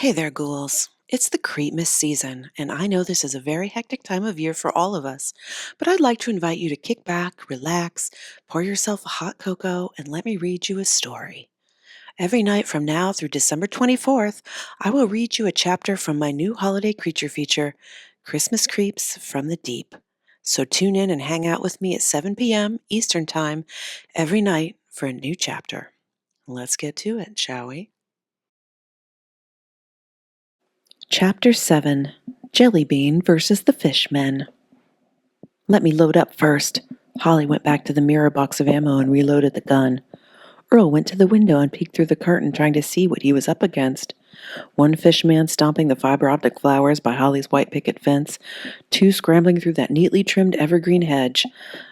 Hey there, ghouls. It's the Creepmas season, and I know this is a very hectic time of year for all of us, but I'd like to invite you to kick back, relax, pour yourself a hot cocoa, and let me read you a story. Every night from now through December 24th, I will read you a chapter from my new holiday creature feature, Christmas Creeps from the Deep. So tune in and hang out with me at 7 p.m. Eastern Time every night for a new chapter. Let's get to it, shall we? Chapter 7 Jellybean versus the Fishmen. Let me load up first. Holly went back to the mirror box of ammo and reloaded the gun. Earl went to the window and peeked through the curtain, trying to see what he was up against. One fishman stomping the fiber optic flowers by Holly's white picket fence, two scrambling through that neatly trimmed evergreen hedge,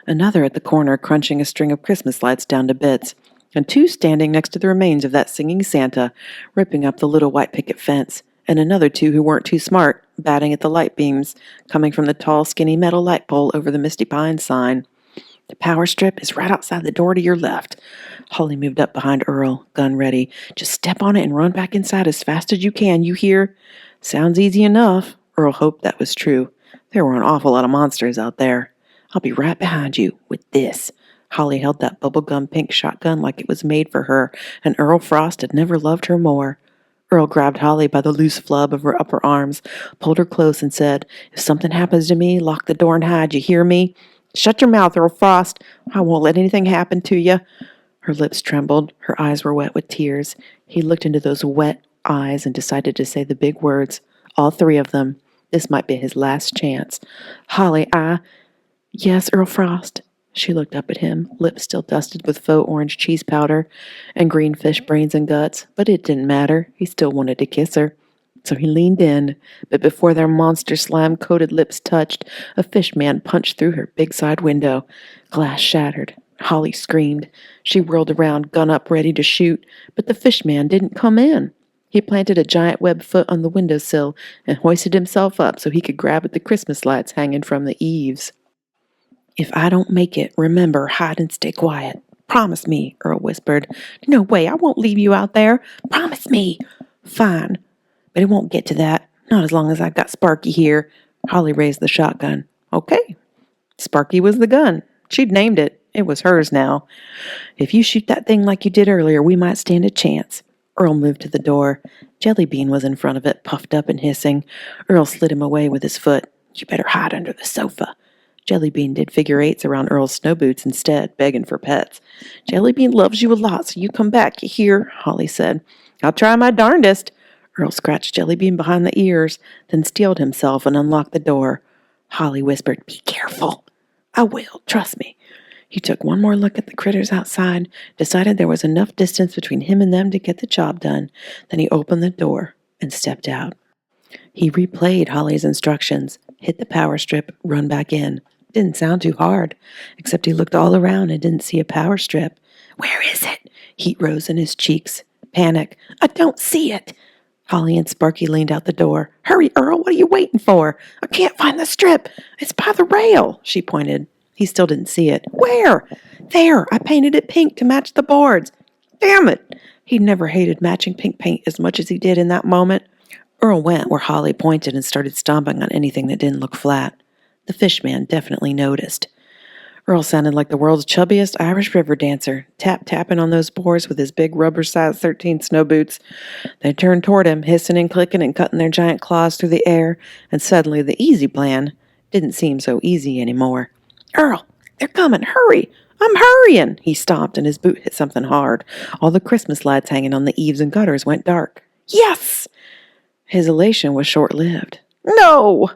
another at the corner crunching a string of Christmas lights down to bits, and two standing next to the remains of that singing Santa, ripping up the little white picket fence, and another two who weren't too smart, batting at the light beams, coming from the tall, skinny metal light pole over the Misty Pines sign. The power strip is right outside the door to your left. Holly moved up behind Earl, gun ready. Just step on it and run back inside as fast as you can, you hear? Sounds easy enough. Earl hoped that was true. There were an awful lot of monsters out there. I'll be right behind you with this. Holly held that bubblegum pink shotgun like it was made for her, and Earl Frost had never loved her more. Earl grabbed Holly by the loose flub of her upper arms, pulled her close, and said, "If something happens to me, lock the door and hide, you hear me? Shut your mouth, Earl Frost. I won't let anything happen to you." Her lips trembled. Her eyes were wet with tears. He looked into those wet eyes and decided to say the big words, all three of them. This might be his last chance. "Holly, Yes, Earl Frost." She looked up at him, lips still dusted with faux orange cheese powder and green fish brains and guts, but it didn't matter. He still wanted to kiss her. So he leaned in, but before their monster slime-coated lips touched, a fishman punched through her big side window. Glass shattered. Holly screamed. She whirled around, gun up, ready to shoot, but the fishman didn't come in. He planted a giant web foot on the windowsill and hoisted himself up so he could grab at the Christmas lights hanging from the eaves. "If I don't make it, remember, hide and stay quiet. Promise me," Earl whispered. "No way, I won't leave you out there. Promise me." "Fine, but it won't get to that. Not as long as I've got Sparky here." Holly raised the shotgun. "Okay." Sparky was the gun. She'd named it. It was hers now. "If you shoot that thing like you did earlier, we might stand a chance." Earl moved to the door. Jellybean was in front of it, puffed up and hissing. Earl slid him away with his foot. "You better hide under the sofa." Jellybean did figure eights around Earl's snow boots instead, begging for pets. "Jellybean loves you a lot, so you come back, you hear?" Holly said. "I'll try my darndest." Earl scratched Jellybean behind the ears, then steeled himself and unlocked the door. Holly whispered, "Be careful." "I will, trust me." He took one more look at the critters outside, decided there was enough distance between him and them to get the job done. Then he opened the door and stepped out. He replayed Holly's instructions, hit the power strip, run back in. Didn't sound too hard, except he looked all around and didn't see a power strip. "Where is it?" Heat rose in his cheeks. Panic. "I don't see it." Holly and Sparky leaned out the door. "Hurry, Earl, what are you waiting for? I can't find the strip. It's by the rail," she pointed. He still didn't see it. "Where?" "There, I painted it pink to match the boards." Damn it! He'd never hated matching pink paint as much as he did in that moment. Earl went where Holly pointed and started stomping on anything that didn't look flat. The fishman definitely noticed. Earl sounded like the world's chubbiest Irish river dancer, tap-tapping on those boards with his big rubber size 13 snow boots. They turned toward him, hissing and clicking and cutting their giant claws through the air, and suddenly the easy plan didn't seem so easy anymore. "Earl, they're coming, hurry! I'm hurrying!" He stopped and his boot hit something hard. All the Christmas lights hanging on the eaves and gutters went dark. "Yes!" His elation was short-lived. "No!"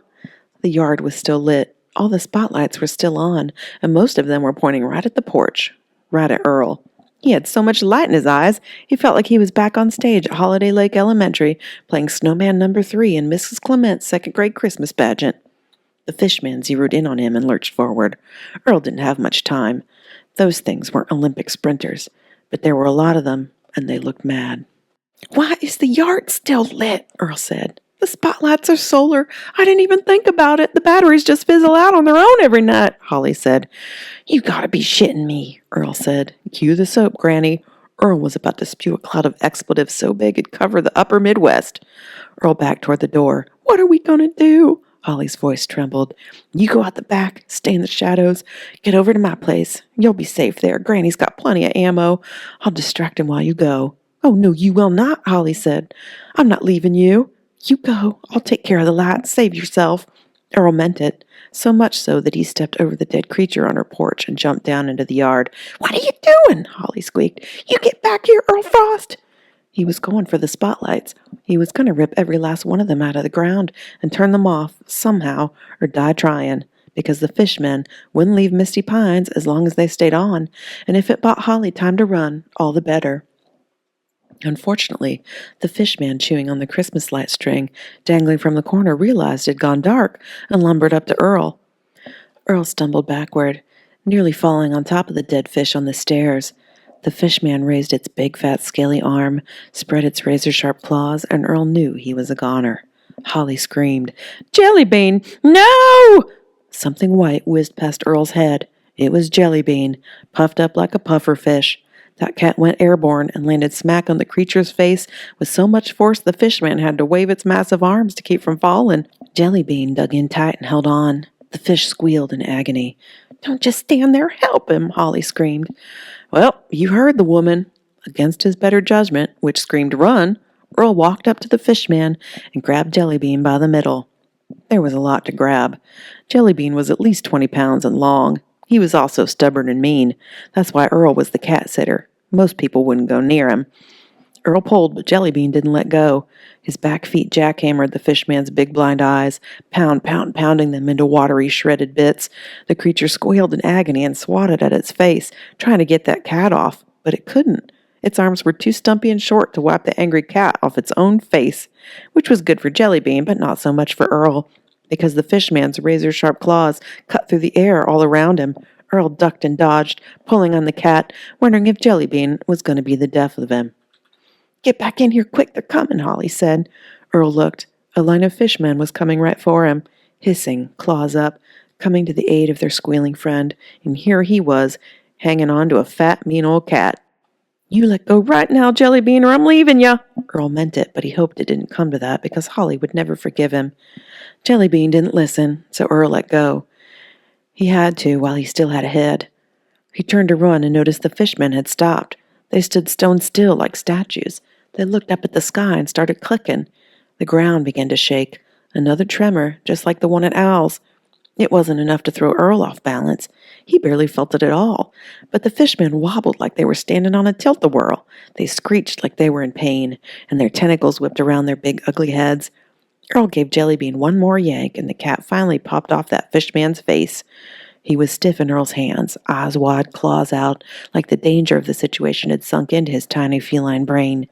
The yard was still lit. All the spotlights were still on, and most of them were pointing right at the porch, right at Earl. He had so much light in his eyes, he felt like he was back on stage at Holiday Lake Elementary, playing Snowman No. 3 in Mrs. Clement's second-grade Christmas pageant. The fishman zeroed in on him and lurched forward. Earl didn't have much time. Those things weren't Olympic sprinters, but there were a lot of them, and they looked mad. "Why is the yard still lit?" Earl said. "The spotlights are solar. I didn't even think about it. The batteries just fizzle out on their own every night," Holly said. "You gotta be shitting me," Earl said. "Cue the soap, Granny." Earl was about to spew a cloud of expletives so big it'd cover the upper Midwest. Earl backed toward the door. "What are we going to do?" Holly's voice trembled. "You go out the back, stay in the shadows. Get over to my place. You'll be safe there. Granny's got plenty of ammo. I'll distract him while you go." "Oh, no, you will not," Holly said. "I'm not leaving you. You go. I'll take care of the lights. Save yourself." Earl meant it, so much so that he stepped over the dead creature on her porch and jumped down into the yard. "What are you doing?" Holly squeaked. "You get back here, Earl Frost!" He was going for the spotlights. He was going to rip every last one of them out of the ground and turn them off, somehow, or die trying, because the fishmen wouldn't leave Misty Pines as long as they stayed on, and if it bought Holly time to run, all the better. Unfortunately, the fishman chewing on the Christmas light string dangling from the corner realized it had gone dark and lumbered up to Earl. Earl stumbled backward, nearly falling on top of the dead fish on the stairs. The fishman raised its big, fat, scaly arm, spread its razor-sharp claws, and Earl knew he was a goner. Holly screamed, "Jellybean, no!" Something white whizzed past Earl's head. It was Jellybean, puffed up like a puffer fish. That cat went airborne and landed smack on the creature's face with so much force the fishman had to wave its massive arms to keep from falling. Jellybean dug in tight and held on. The fish squealed in agony. "Don't just stand there, help him," Holly screamed. "Well, you heard the woman." Against his better judgment, which screamed run, Earl walked up to the fishman and grabbed Jellybean by the middle. There was a lot to grab. Jellybean was at least 20 pounds and long. He was also stubborn and mean. That's why Earl was the cat sitter. Most people wouldn't go near him. Earl pulled, but Jellybean didn't let go. His back feet jackhammered the fishman's big blind eyes, pounding them into watery, shredded bits. The creature squealed in agony and swatted at its face, trying to get that cat off, but it couldn't. Its arms were too stumpy and short to wipe the angry cat off its own face, which was good for Jellybean, but not so much for Earl, because the fishman's razor-sharp claws cut through the air all around him. Earl ducked and dodged, pulling on the cat, wondering if Jellybean was going to be the death of him. "Get back in here quick, they're coming," Holly said. Earl looked. A line of fishmen was coming right for him, hissing, claws up, coming to the aid of their squealing friend, and here he was, hanging on to a fat, mean old cat. "You let go right now, Jellybean, or I'm leaving ya!" Earl meant it, but he hoped it didn't come to that, because Holly would never forgive him. Jellybean didn't listen, so Earl let go. He had to while he still had a head. He turned to run and noticed the fishmen had stopped. They stood stone still like statues. They looked up at the sky and started clicking. The ground began to shake. Another tremor, just like the one at Owl's. It wasn't enough to throw Earl off balance. He barely felt it at all. But the fishmen wobbled like they were standing on a tilt-a-whirl. They screeched like they were in pain, and their tentacles whipped around their big, ugly heads. Earl gave Jellybean one more yank, and the cat finally popped off that fishman's face. He was stiff in Earl's hands, eyes wide, claws out, like the danger of the situation had sunk into his tiny feline brain.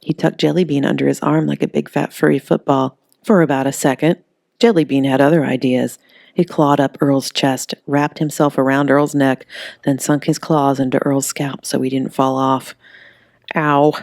He tucked Jellybean under his arm like a big fat furry football. For about a second, Jellybean had other ideas. He clawed up Earl's chest, wrapped himself around Earl's neck, then sunk his claws into Earl's scalp so he didn't fall off. "Ow!"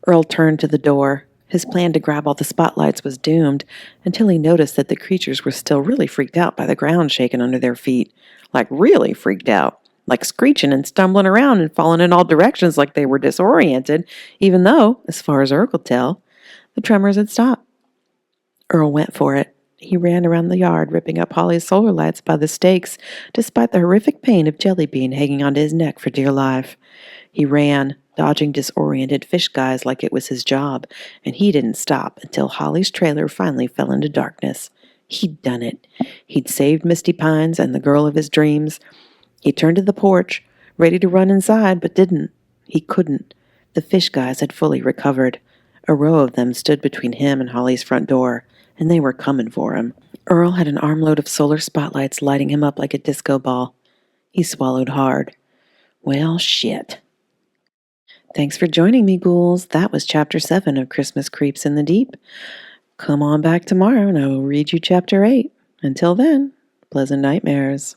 Earl turned to the door. His plan to grab all the spotlights was doomed until he noticed that the creatures were still really freaked out by the ground shaking under their feet. Like really freaked out. Like screeching and stumbling around and falling in all directions like they were disoriented, even though, as far as Earl could tell, the tremors had stopped. Earl went for it. He ran around the yard, ripping up Holly's solar lights by the stakes, despite the horrific pain of Jellybean hanging onto his neck for dear life. He ran, dodging disoriented fish guys like it was his job, and he didn't stop until Holly's trailer finally fell into darkness. He'd done it. He'd saved Misty Pines and the girl of his dreams. He turned to the porch, ready to run inside, but didn't. He couldn't. The fish guys had fully recovered. A row of them stood between him and Holly's front door, and they were coming for him. Earl had an armload of solar spotlights lighting him up like a disco ball. He swallowed hard. Well, shit. Thanks for joining me, ghouls. That was Chapter 7 of Christmas Creeps in the Deep. Come on back tomorrow and I will read you Chapter 8. Until then, pleasant nightmares.